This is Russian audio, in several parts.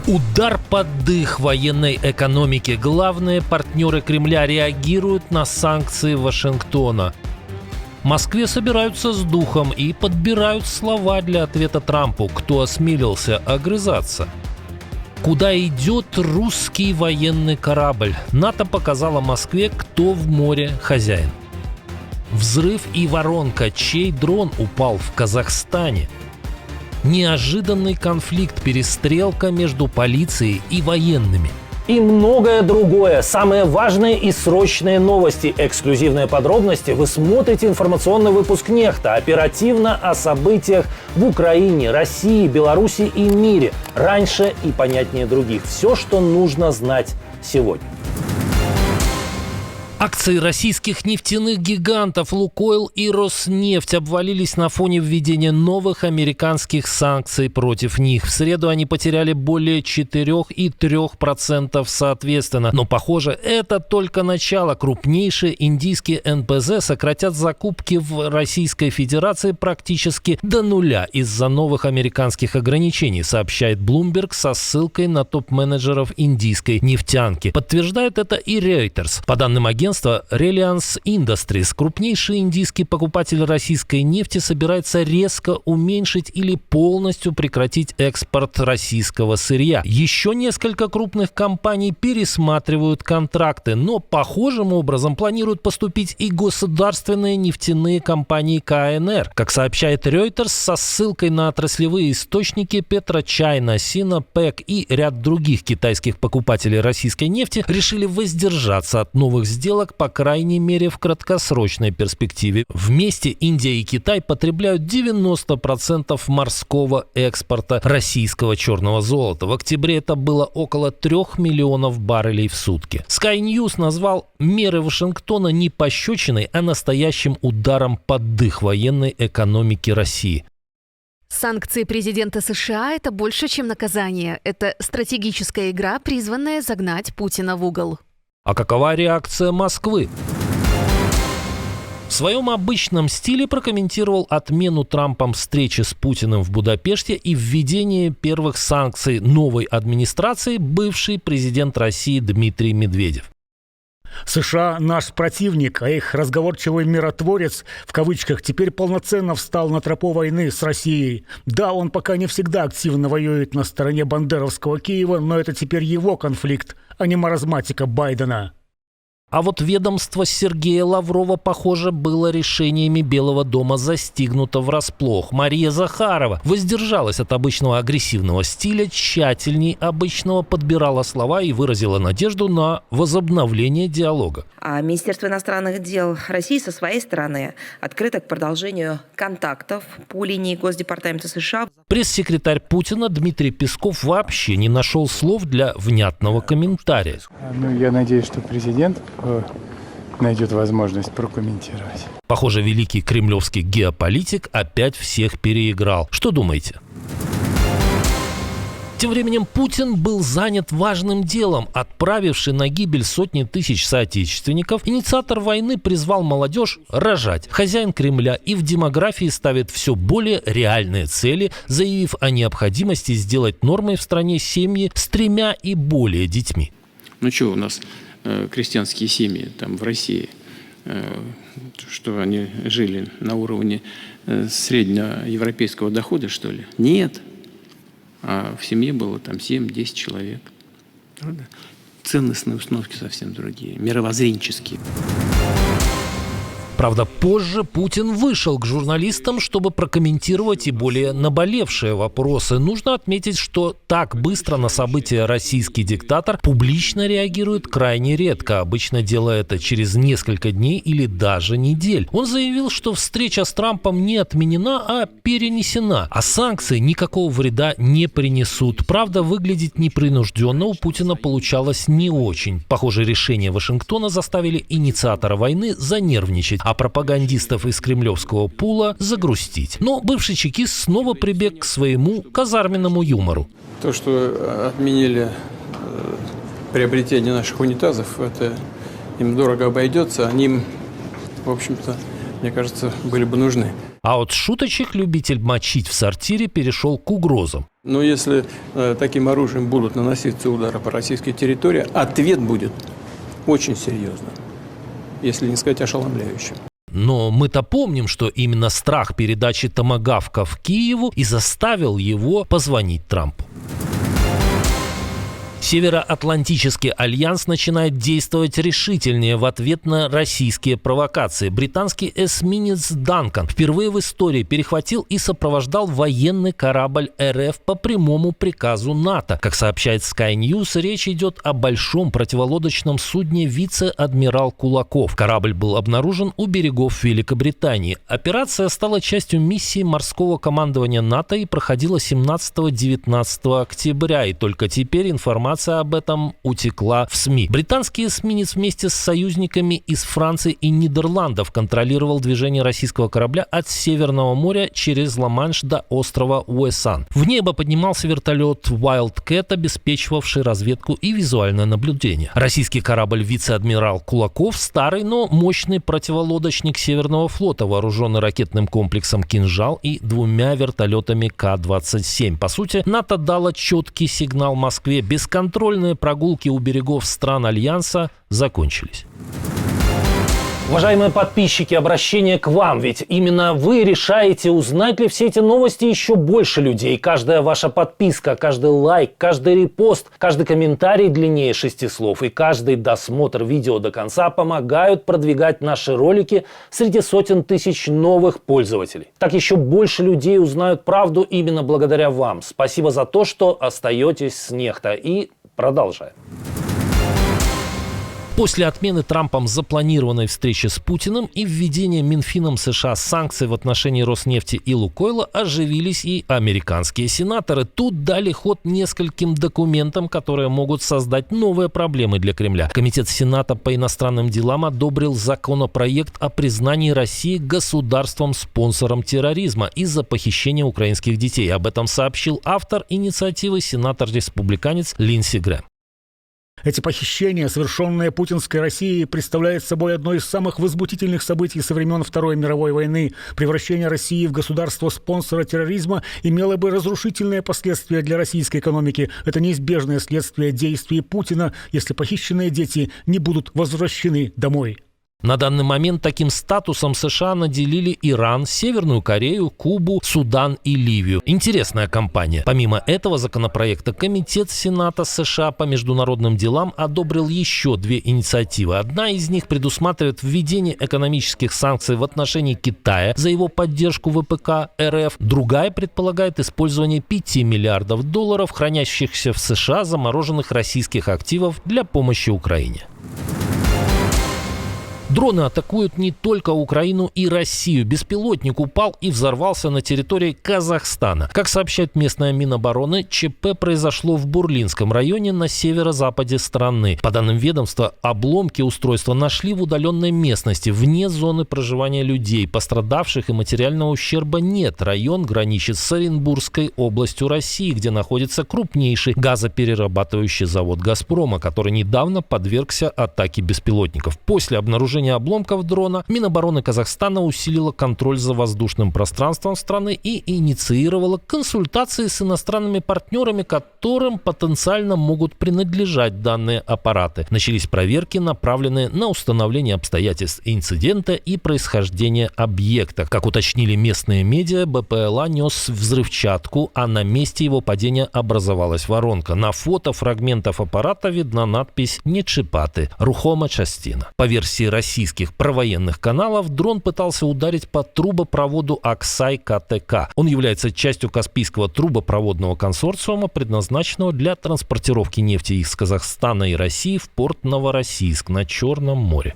Удар под дых военной экономики. Главные партнеры Кремля реагируют на санкции Вашингтона. В Москве собираются с духом и подбирают слова для ответа Трампу, кто осмелился огрызаться. Куда идет русский военный корабль? НАТО показала Москве, кто в море хозяин. Взрыв и воронка. Чей дрон упал в Казахстане? Неожиданный конфликт, перестрелка между полицией и военными. И многое другое. Самые важные и срочные новости. Эксклюзивные подробности. Вы смотрите информационный выпуск «Нехта». Оперативно о событиях в Украине, России, Беларуси и мире. Раньше и понятнее других. Все, что нужно знать сегодня. Акции российских нефтяных гигантов «Лукойл» и «Роснефть» обвалились на фоне введения новых американских санкций против них. В среду они потеряли более 4 и 3% соответственно. Но, похоже, это только начало. Крупнейшие индийские НПЗ сократят закупки в Российской Федерации практически до нуля из-за новых американских ограничений, сообщает Bloomberg со ссылкой на топ-менеджеров индийской нефтянки. Подтверждает это и Reuters. По данным агентства Reliance Industries, крупнейший индийский покупатель российской нефти, собирается резко уменьшить или полностью прекратить экспорт российского сырья. Еще несколько крупных компаний пересматривают контракты, но похожим образом планируют поступить и государственные нефтяные компании КНР. Как сообщает Reuters со ссылкой на отраслевые источники, PetroChina, Sinopec и ряд других китайских покупателей российской нефти решили воздержаться от новых сделок, по крайней мере, в краткосрочной перспективе. Вместе Индия и Китай потребляют 90% морского экспорта российского черного золота. В октябре это было около 3 миллионов баррелей в сутки. Sky News назвал меры Вашингтона не пощечиной, а настоящим ударом под дых военной экономики России. Санкции президента США – это больше, чем наказание. Это стратегическая игра, призванная загнать Путина в угол. А какова реакция Москвы? В своем обычном стиле прокомментировал отмену Трампом встречи с Путиным в Будапеште и введение первых санкций новой администрации бывший президент России Дмитрий Медведев. США – наш противник, а их разговорчивый миротворец, в кавычках, теперь полноценно встал на тропу войны с Россией. Да, он пока не всегда активно воюет на стороне бандеровского Киева, но это теперь его конфликт, а не маразматика Байдена. А вот ведомство Сергея Лаврова, похоже, было решениями Белого дома застигнуто врасплох. Мария Захарова воздержалась от обычного агрессивного стиля, тщательней обычного подбирала слова и выразила надежду на возобновление диалога. А Министерство иностранных дел России со своей стороны открыто к продолжению контактов по линии Госдепартамента США. Пресс-секретарь Путина Дмитрий Песков вообще не нашел слов для внятного комментария. Я надеюсь, что президент найдет возможность прокомментировать. Похоже, великий кремлевский геополитик опять всех переиграл. Что думаете? Тем временем Путин был занят важным делом. Отправивший на гибель сотни тысяч соотечественников, инициатор войны призвал молодежь рожать. Хозяин Кремля и в демографии ставит все более реальные цели, заявив о необходимости сделать нормой в стране семьи с 3 и более детьми. Ну что у нас крестьянские семьи там в России, что они жили на уровне среднеевропейского дохода, что ли? Нет. А в семье было там 7-10 человек. Правда? Ценностные установки совсем другие, мировоззренческие. Правда, позже Путин вышел к журналистам, чтобы прокомментировать и более наболевшие вопросы. Нужно отметить, что так быстро на события российский диктатор публично реагирует крайне редко. Обычно делая это через несколько дней или даже недель. Он заявил, что встреча с Трампом не отменена, а перенесена. А санкции никакого вреда не принесут. Правда, выглядеть непринужденно у Путина получалось не очень. Похоже, решения Вашингтона заставили инициатора войны занервничать, а пропагандистов из кремлевского пула загрустить. Но бывший чекист снова прибег к своему казарменному юмору. То, что отменили приобретение наших унитазов, это им дорого обойдется, они им, в общем-то, мне кажется, были бы нужны. А от шуточек любитель мочить в сортире перешел к угрозам. Но если таким оружием будут наноситься удары по российской территории, ответ будет очень серьезным, если не сказать ошеломляющим. Но мы-то помним, что именно страх передачи томагавков Киеву и заставил его позвонить Трампу. Североатлантический альянс начинает действовать решительнее в ответ на российские провокации. Британский эсминец «Данкан» впервые в истории перехватил и сопровождал военный корабль РФ по прямому приказу НАТО. Как сообщает Sky News, речь идет о большом противолодочном судне «Вице-адмирал Кулаков». Корабль был обнаружен у берегов Великобритании. Операция стала частью миссии морского командования НАТО и проходила 17-19 октября. И только теперь информация об этом утекла в СМИ. Британский эсминец вместе с союзниками из Франции и Нидерландов контролировал движение российского корабля от Северного моря через Ла-Манш до острова Уэсан. В небо поднимался вертолет Wildcat, обеспечивавший разведку и визуальное наблюдение. Российский корабль «Вице-адмирал Кулаков» — старый, но мощный противолодочник Северного флота, вооруженный ракетным комплексом «Кинжал» и 2 вертолетами К-27. По сути, НАТО дало четкий сигнал Москве: бесконтрольные прогулки у берегов стран Альянса закончились. Уважаемые подписчики, обращение к вам, ведь именно вы решаете, узнать ли все эти новости еще больше людей. Каждая ваша подписка, каждый лайк, каждый репост, каждый комментарий длиннее 6 слов и каждый досмотр видео до конца помогают продвигать наши ролики среди сотен тысяч новых пользователей. Так еще больше людей узнают правду именно благодаря вам. Спасибо за то, что остаетесь с Нехта. И продолжаем. После отмены Трампом запланированной встречи с Путиным и введения Минфином США санкций в отношении Роснефти и Лукойла оживились и американские сенаторы. Тут дали ход нескольким документам, которые могут создать новые проблемы для Кремля. Комитет Сената по иностранным делам одобрил законопроект о признании России государством-спонсором терроризма из-за похищения украинских детей. Об этом сообщил автор инициативы, сенатор-республиканец Линдси Грэм. Эти похищения, совершенные путинской Россией, представляют собой одно из самых возмутительных событий со времен Второй мировой войны. Превращение России в государство-спонсора терроризма имело бы разрушительные последствия для российской экономики. Это неизбежное следствие действий Путина, если похищенные дети не будут возвращены домой. На данный момент таким статусом США наделили Иран, Северную Корею, Кубу, Судан и Ливию. Интересная кампания. Помимо этого законопроекта, Комитет Сената США по международным делам одобрил еще 2 инициативы. Одна из них предусматривает введение экономических санкций в отношении Китая за его поддержку ВПК РФ. Другая предполагает использование $5 миллиардов, хранящихся в США замороженных российских активов для помощи Украине. Дроны атакуют не только Украину и Россию. Беспилотник упал и взорвался на территории Казахстана. Как сообщает местная Минобороны, ЧП произошло в Бурлинском районе на северо-западе страны. По данным ведомства, обломки устройства нашли в удаленной местности, вне зоны проживания людей. Пострадавших и материального ущерба нет. Район граничит с Оренбургской областью России, где находится крупнейший газоперерабатывающий завод «Газпрома», который недавно подвергся атаке беспилотников. После обнаружения обломков дрона Минобороны Казахстана усилила контроль за воздушным пространством страны и инициировала консультации с иностранными партнерами, которым потенциально могут принадлежать данные аппараты. Начались проверки, направленные на установление обстоятельств инцидента и происхождения объекта. Как уточнили местные медиа, БПЛА нес взрывчатку, а на месте его падения образовалась воронка. На фото фрагментов аппарата видна надпись «Не чипаты. Рухома частина». По версии российских провоенных каналов, дрон пытался ударить по трубопроводу Аксай-КТК. Он является частью Каспийского трубопроводного консорциума, предназначенного для транспортировки нефти из Казахстана и России в порт Новороссийск на Черном море.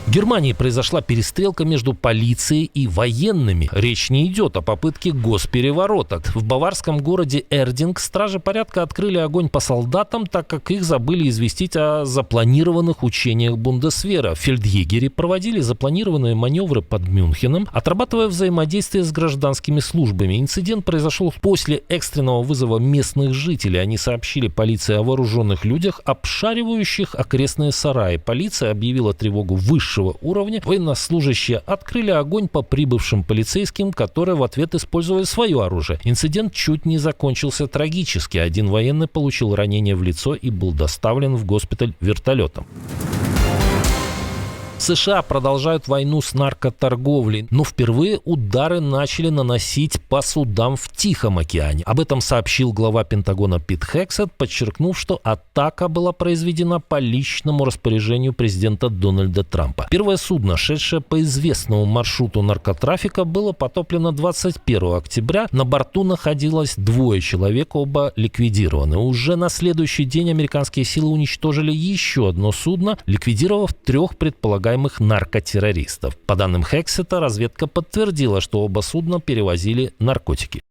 В Германии произошла перестрелка между полицией и военными. Речь не идет о попытке госпереворота. В баварском городе Эрдинг стражи порядка открыли огонь по солдатам, так как их забыли известить о запланированных учениях Бундесвера. Фельдъегери проводили запланированные маневры под Мюнхеном, отрабатывая взаимодействие с гражданскими службами. Инцидент произошел после экстренного вызова местных жителей. Они сообщили полиции о вооруженных людях, обшаривающих окрестные сараи. Полиция объявила тревогу высшего высшего уровня, военнослужащие открыли огонь по прибывшим полицейским, которые в ответ использовали свое оружие. Инцидент чуть не закончился трагически. Один военный получил ранение в лицо и был доставлен в госпиталь вертолетом. США продолжают войну с наркоторговлей, но впервые удары начали наносить по судам в Тихом океане. Об этом сообщил глава Пентагона Пит Хексет, подчеркнув, что атака была произведена по личному распоряжению президента Дональда Трампа. Первое судно, шедшее по известному маршруту наркотрафика, было потоплено 21 октября. На борту находилось 2 человек, оба ликвидированы. Уже на следующий день американские силы уничтожили еще одно судно, ликвидировав 3 предполагаемых наркотеррористов. По данным Хексета, разведка подтвердила, что оба судна перевозили наркотики.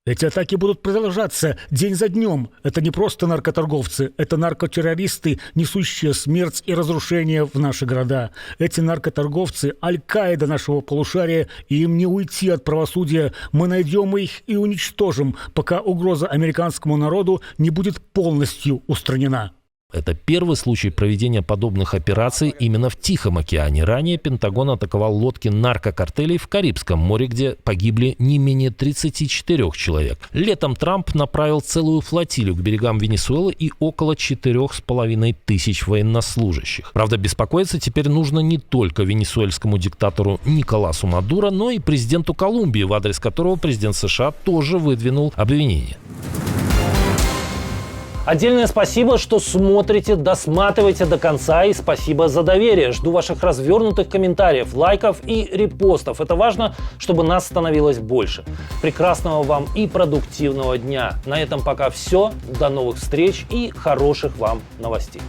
Эти атаки будут продолжаться день за днем. Это не просто наркоторговцы, это наркотеррористы, несущие смерть и разрушение в наши города. Эти наркоторговцы – Аль-Каида нашего полушария, и им не уйти от правосудия. Мы найдем их и уничтожим, пока угроза американскому народу не будет полностью устранена. Это первый случай проведения подобных операций именно в Тихом океане. Ранее Пентагон атаковал лодки наркокартелей в Карибском море, где погибли не менее 34 человек. Летом Трамп направил целую флотилию к берегам Венесуэлы и около 4,5 тысяч военнослужащих. Правда, беспокоиться теперь нужно не только венесуэльскому диктатору Николасу Мадуро, но и президенту Колумбии, в адрес которого президент США тоже выдвинул обвинения. Отдельное спасибо, что смотрите, досматриваете до конца, и спасибо за доверие. Жду ваших развернутых комментариев, лайков и репостов. Это важно, чтобы нас становилось больше. Прекрасного вам и продуктивного дня. На этом пока все. До новых встреч и хороших вам новостей.